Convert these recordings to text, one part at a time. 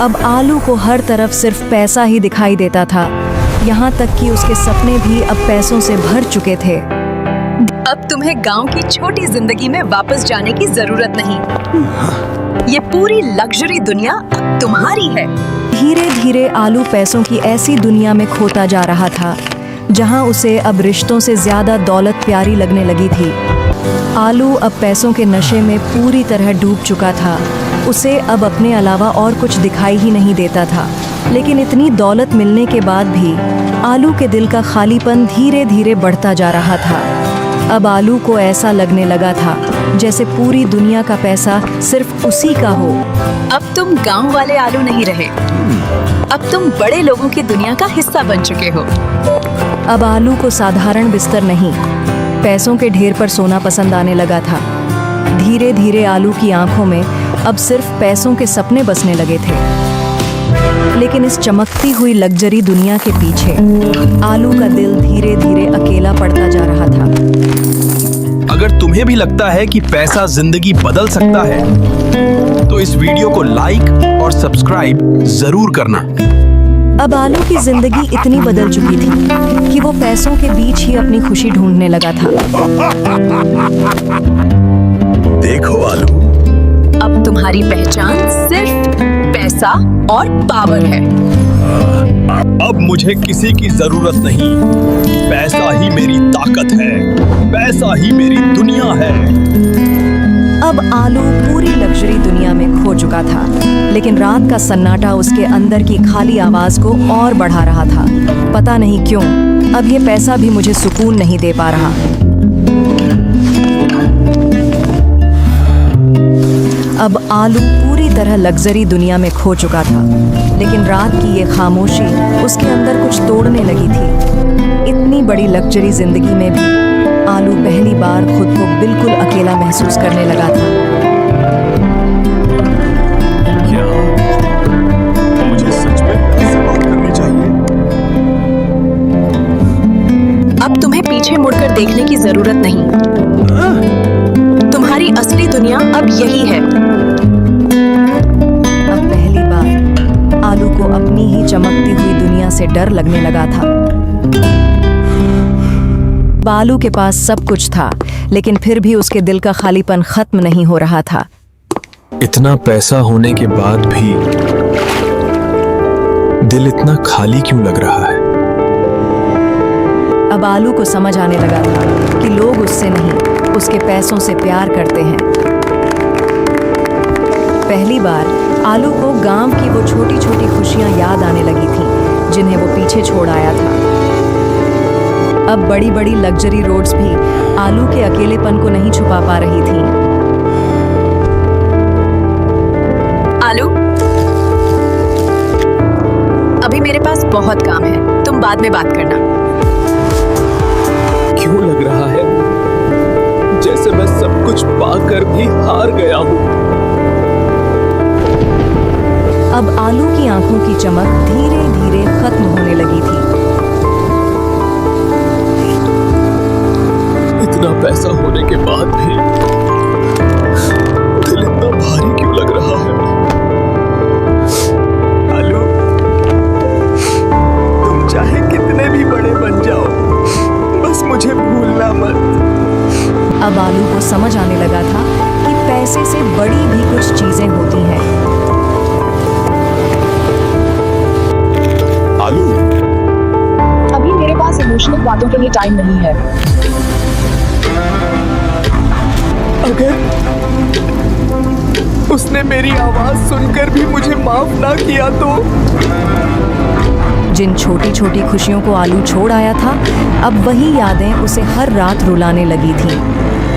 अब आलू को हर तरफ सिर्फ पैसा ही दिखाई देता था, यहाँ तक कि उसके सपने भी अब पैसों से भर चुके थे। अब तुम्हें गांव की छोटी जिंदगी में वापस जाने की जरूरत नहीं। ये पूरी लग्जरी दुनिया अब तुम्हारी है। धीरे धीरे आलू पैसों की ऐसी दुनिया में खोता जा रहा था, जहां उसे अब रिश्तों से ज्यादा दौलत प्यारी लगने लगी थी। आलू अब पैसों के नशे में पूरी तरह डूब चुका था। उसे अब अपने अलावा और कुछ दिखाई ही नहीं देता था। लेकिन इतनी दौलत मिलने के बाद भी आलू के दिल का खालीपन धीरे धीरे बढ़ता जा रहा था। अब आलू को ऐसा लगने लगा था जैसे पूरी दुनिया का पैसा सिर्फ उसी का हो। अब तुम गांव वाले आलू नहीं रहे, अब तुम बड़े लोगों की दुनिया का हिस्सा बन चुके हो। अब आलू को साधारण बिस्तर नहीं, पैसों के ढेर पर सोना पसंद आने लगा था। धीरे धीरे आलू की आंखों में अब सिर्फ पैसों के सपने बसने लगे थे। लेकिन इस चमकती हुई लग्जरी दुनिया के पीछे आलू का दिल धीरे धीरे अकेला पड़ता जा रहा था। अगर तुम्हें भी लगता है कि पैसा जिंदगी बदल सकता है, तो इस वीडियो को लाइक और सब्सक्राइब जरूर करना। अब आलू की जिंदगी इतनी बदल चुकी थी कि वो पैसों के बीच ही अपनी खुशी ढूंढने लगा था। देखो आलू, अब तुम्हारी पहचान सिर्फ पैसा और पावर है। अब मुझे किसी की जरूरत नहीं। पैसा ही मेरी ताकत है, पैसा ही मेरी दुनिया है। अब आलू पूरी लग्जरी दुनिया में खो चुका था, लेकिन रात का सन्नाटा उसके अंदर की खाली आवाज को और बढ़ा रहा था। पता नहीं क्यों अब ये पैसा भी मुझे सुकून नहीं दे पा रहा। अब आलू पूरी तरह लग्जरी दुनिया में खो चुका था, लेकिन रात की ये खामोशी उसके अंदर कुछ तोड़ने लगी थी। इतनी बड़ी लग्जरी जिंदगी में भी आलू पहली बार खुद को बिल्कुल अकेला महसूस करने लगा था। क्या मुझे सच में ऐसे बात करनी चाहिए? अब तुम्हें पीछे मुड़कर देखने की जरूरत नहीं। तुम्हारी असली दुनिया अब यही है। अब पहली बार आलू को अपनी ही चमकती हुई दुनिया से डर लगने लगा था। आलू के पास सब कुछ था, लेकिन फिर भी उसके दिल का खालीपन खत्म नहीं हो रहा था। इतना पैसा होने के बाद भी दिल इतना खाली क्यों लग रहा है? अब आलू को समझ आने लगा था कि लोग उससे नहीं, उसके पैसों से प्यार करते हैं। पहली बार आलू को गांव की वो छोटी छोटी खुशियां याद आने लगी थीं, जिन्हें वो पीछे छोड़ आया था। अब बड़ी बड़ी लग्जरी रोड्स भी आलू के अकेलेपन को नहीं छुपा पा रही थीं। आलू, अभी मेरे पास बहुत काम है, तुम बाद में बात करना। क्यों लग रहा है जैसे मैं सब कुछ पाकर भी हार गया हूँ? अब आलू की आंखों की चमक धीरे धीरे खत्म होने लगी थी। इतना पैसा होने के बाद भी दिल इतना भारी क्यों लग रहा है? आलू, तुम चाहे कितने भी बड़े बन जाओ, बस मुझे भूलना मत। अब आलू को समझ आने लगा था कि पैसे से बड़ी भी कुछ चीजें होती हैं। आलू, अभी मेरे पास इमोशनल बातों के लिए टाइम नहीं है। अगर उसने मेरी आवाज सुनकर भी मुझे माफ ना किया तो? जिन छोटी छोटी खुशियों को आलू छोड़ आया था, अब वही यादें उसे हर रात रुलाने लगी थीं।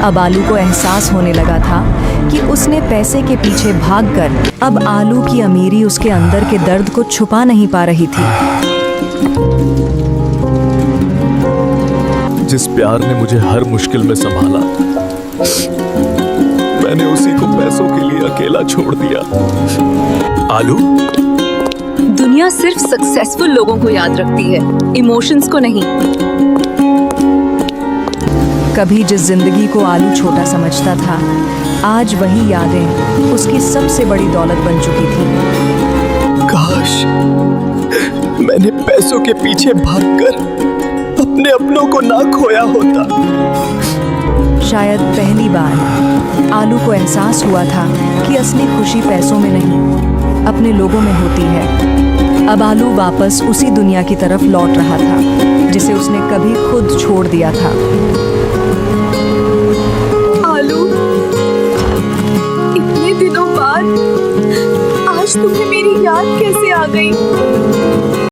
अब आलू को एहसास होने लगा था कि उसने पैसे के पीछे भागकर अब आलू की अमीरी उसके अंदर के दर्द को छुपा नहीं पा रही थी। जिस प्यार ने मुझे हर मुश्किल में संभाला, मैंने उसी को पैसों के लिए अकेला छोड़ दिया। आलू, दुनिया सिर्फ सक्सेसफुल लोगों को याद रखती है, इमोशंस को नहीं। कभी जिस जिंदगी को आलू छोटा समझता था, आज वही यादें उसकी सबसे बड़ी दौलत बन चुकी थी। काश मैंने पैसों के पीछे भागकर अपने अपनों को ना खोया होता। शायद पहली बार आलू को एहसास हुआ था कि असली खुशी पैसों में नहीं, अपने लोगों में होती है। अब आलू वापस उसी दुनिया की तरफ लौट रहा था जिसे उसने कभी खुद छोड़ दिया था। आलू, इतने दिनों बाद आज तुम्हें मेरी याद कैसे आ गई?